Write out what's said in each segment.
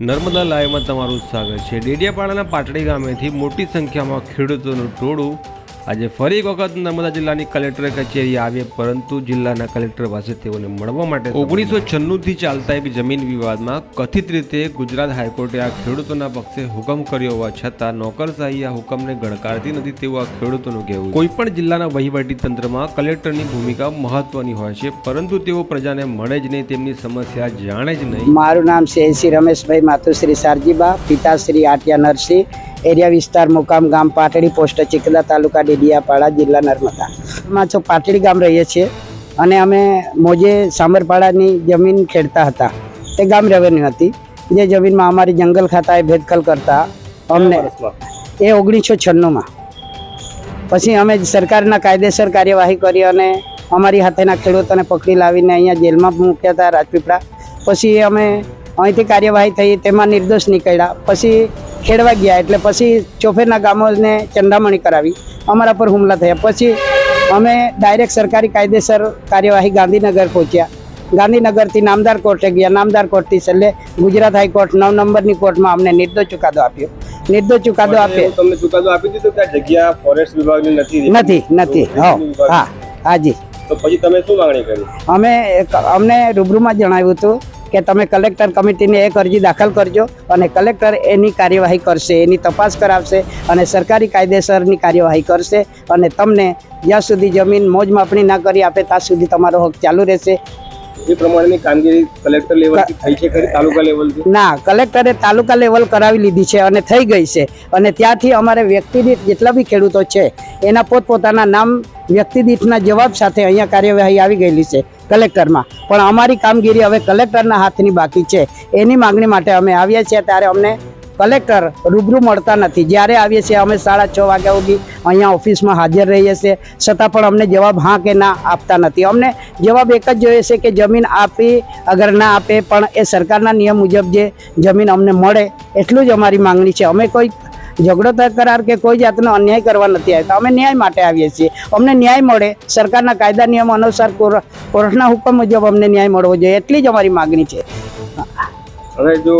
નર્મદા લાઈવમાં તમારું સ્વાગત છે। ડેડિયાપાડાના પાટડી ગામેથી મોટી સંખ્યામાં ખેડૂતોનું ટોળું આજે ફરી એક વખત નર્મદા જિલ્લાની કલેક્ટર કચેરી આવે, પરંતુ જિલ્લાના કલેક્ટર પાસે તેઓને મળવા માટે 1996થી ચાલતા એક જમીન વિવાદમાં કથિત રીતે ગુજરાત હાઈકોર્ટે આ ખેડૂતોના પક્ષે હુકમ કર્યો હોવા છતાં નોકરશાહી આ હુકમને ગણકારતી નથી તેવું આ ખેડૂતોનું કહેવું। કોઈપણ જિલ્લાના વહીવટી તંત્રમાં કલેક્ટરની ભૂમિકા મહત્વની હોય છે, પરંતુ તેઓ પ્રજાને મળે જ નહીં, તેમની સમસ્યા જાણે જ નહીં। મારું નામ છે શ્રી રમેશભાઈ માતુશ્રી સારજીબા, પિતાશ્રી આટિયા નરસિંહ, એરિયા વિસ્તાર મુકામ ગામ પાટડી, પોસ્ટ ચિકદા, તાલુકા ડેડિયાપાડા, જિલ્લા નર્મદા માં છો પાટડી ગામ રહીએ છીએ અને અમે મોજે સામરપાડાની જમીન ખેડતા હતા। તે ગામ રેવન્યુ હતી, જે જમીનમાં અમારી જંગલ ખાતાએ ભેદખલ કરતા અમને એ 1996માં પછી અમે સરકારના કાયદેસર કાર્યવાહી કરી અને અમારી હાથેના ખેડૂતોને પકડી લાવીને અહીંયા જેલમાં મૂક્યા હતા રાજપીપળા। પછી અમે અહીંથી કાર્યવાહી થઈ, તેમાં નિર્દોષ નીકળ્યા। પછી ખેડવા ગયા એટલે પછી ચોફેરના ગામોને ચંદામણી કરાવી, અમારા પર હુમલા થયા। પછી અમે ડાયરેક્ટ સરકારી કાયદેસર કાર્યવાહી ગાંધીનગર પહોંચ્યા। ગાંધીનગરથી નામદાર કોર્ટે ગયા, નામદાર કોર્ટથી છેલ્લે ગુજરાત હાઈકોર્ટ 9 નંબરની કોર્ટમાં અમને નિર્દોષ ચુકાદો આપ્યો। નિર્દોષ ચુકાદો આપ્યો, તમને ચુકાદો આપી દીધો કે આ જગ્યા ફોરેસ્ટ વિભાગની નથી। હા હાજી। તો પછી તમે શું માંગણી કરી? અમને રૂબરૂમાં જણાવ્યું હતું કે તમે કલેક્ટર કમિટીને એક અરજી દાખલ કરજો અને કલેક્ટર એની કાર્યવાહી કરશે, એની તપાસ કરાવશે અને સરકારી કાયદેસરની કાર્યવાહી કરશે અને તમને જ્યાં સુધી જમીન મોજ માપણી ના કરી આપે ત્યાં સુધી તમારો હક ચાલુ રહેશે। એ પ્રમાણેની કામગીરી કલેક્ટર લેવલથી થઈ છે ખરી? તાલુકા લેવલથી ના, કલેક્ટરે તાલુકા લેવલ કરાવી લીધી છે અને થઈ ગઈ છે અને ત્યાંથી અમારે વ્યક્તિ દીઠ જેટલા બી ખેડૂતો છે એના પોતપોતાના નામ વ્યક્તિ દીઠના જવાબ સાથે અહીંયા કાર્યવાહી આવી ગયેલી છે કલેક્ટરમાં, પણ અમારી કામગીરી હવે કલેક્ટરના હાથની બાકી છે। એની માંગણી માટે અમે આવ્યા છીએ, ત્યારે અમને કલેક્ટર રૂબરૂ મળતા નથી। જ્યારે આવીએ છીએ અમે 6:30 વાગ્યા સુધી અહીંયા ઓફિસમાં હાજર રહીએ છીએ, છતાં પણ અમને જવાબ હા કે ના આપતા નથી। અમને જવાબ એક જ જોઈએ છે કે જમીન આપી, અગર ના આપે પણ એ સરકારના નિયમ મુજબ જે જમીન અમને મળે, એટલું જ અમારી માંગણી છે। અમે કોઈ ઝઘડો તકરાર કે કોઈ જાતનો અન્યાય કરવા નથી આવતા, અમે ન્યાય માટે આવીએ છીએ। અમને ન્યાય મળે, સરકારના કાયદા નિયમ અનુસાર કોર્ટના હુકમ મુજબ અમને ન્યાય મળવો જોઈએ, એટલી જ અમારી માગણી છે। હવે જો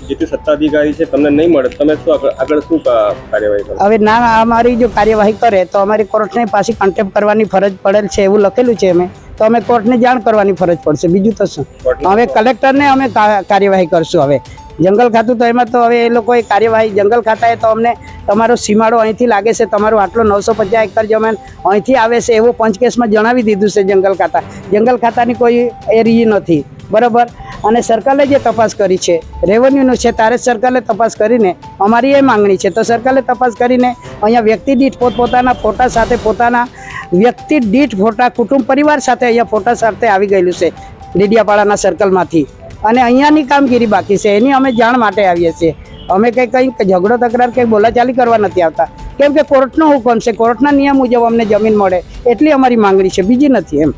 જે તે સત્તાધિકારી છે તમને નહીં મળે, તમે આગળ શું કાર્યવાહી કરો? હવે ના, અમારી જો કાર્યવાહી કરે તો અમારી કોર્ટને પાછી કન્ટેમ્પ્ટ કરવાની ફરજ પડેલ છે એવું લખેલું છે અમે, તો અમે કોર્ટને જાણ કરવાની ફરજ પડશે, બીજું તો શું। હવે કલેક્ટરને અમે કાર્યવાહી કરશું। હવે જંગલ ખાતું તો એમાં તો હવે એ લોકોએ કાર્યવાહી, જંગલ ખાતાએ તો અમને તમારો સીમાડો અહીંથી લાગે છે, તમારું આટલો 950 એકર જમીન અહીંથી આવે છે એવું પંચકેસમાં જણાવી દીધું છે જંગલ ખાતા। જંગલ ખાતાની કોઈ એ રીત નથી, બરાબર। અને સરકારે જે તપાસ કરી છે રેવન્યુનું છે, ત્યારે સરકારે તપાસ કરીને અમારી એ માંગણી છે, તો સરકારે તપાસ કરીને અહીંયા વ્યક્તિ દીઠ પોતપોતાના ફોટા સાથે, પોતાના વ્યક્તિ દીઠ ફોટા, કુટુંબ પરિવાર સાથે અહીંયા ફોટા સાથે આવી ગયેલું છે ડેડિયાપાડાના સર્કલમાંથી, અને અહીંયાની કામગીરી બાકી છે, એની અમે જાણ માટે આવીએ છીએ। અમે કંઈ ઝઘડો તકરાર કંઈ બોલાચાલી કરવા નથી આવતા, કેમ કે કોર્ટનો હુકમ છે, કોર્ટના નિયમ મુજબ અમને જમીન મળે એટલી અમારી માંગણી છે, બીજી નથી। એમ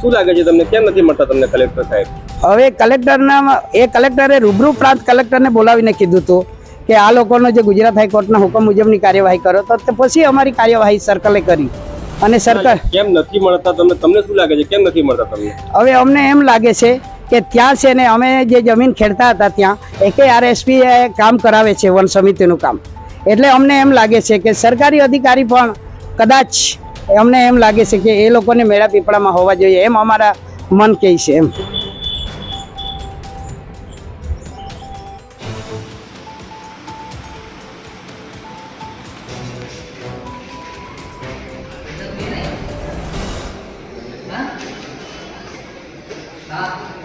શું લાગે છે તમને, કેમ નથી મળતા તમને કલેક્ટર સાહેબ? હવે કલેક્ટરે રૂબરૂ પ્રાંત કલેક્ટરને બોલાવીને કીધું હતું કે આ લોકોનો જે ગુજરાત હાઈકોર્ટના હુકમ મુજબની કાર્યવાહી કરો, તો પછી અમારી કાર્યવાહી સર્કલે કરી અને સરકાર કેમ નથી મળતા તમને શું લાગે છે, કેમ નથી મળતા તમને? હવે અમને એમ લાગે છે કે ત્યાં છે ને અમે જે જમીન ખેડતા હતા ત્યાં AKRSP કામ કરાવે છે, વન સમિતિનું કામ, એટલે અમને એમ લાગે છે કે સરકારી અધિકારી પણ કદાચ અમને એમ લાગે છે કે એ લોકોને મેળા પીપળામાં હોવા જોઈએ, એમ અમારા મન કહે છે। એમ હા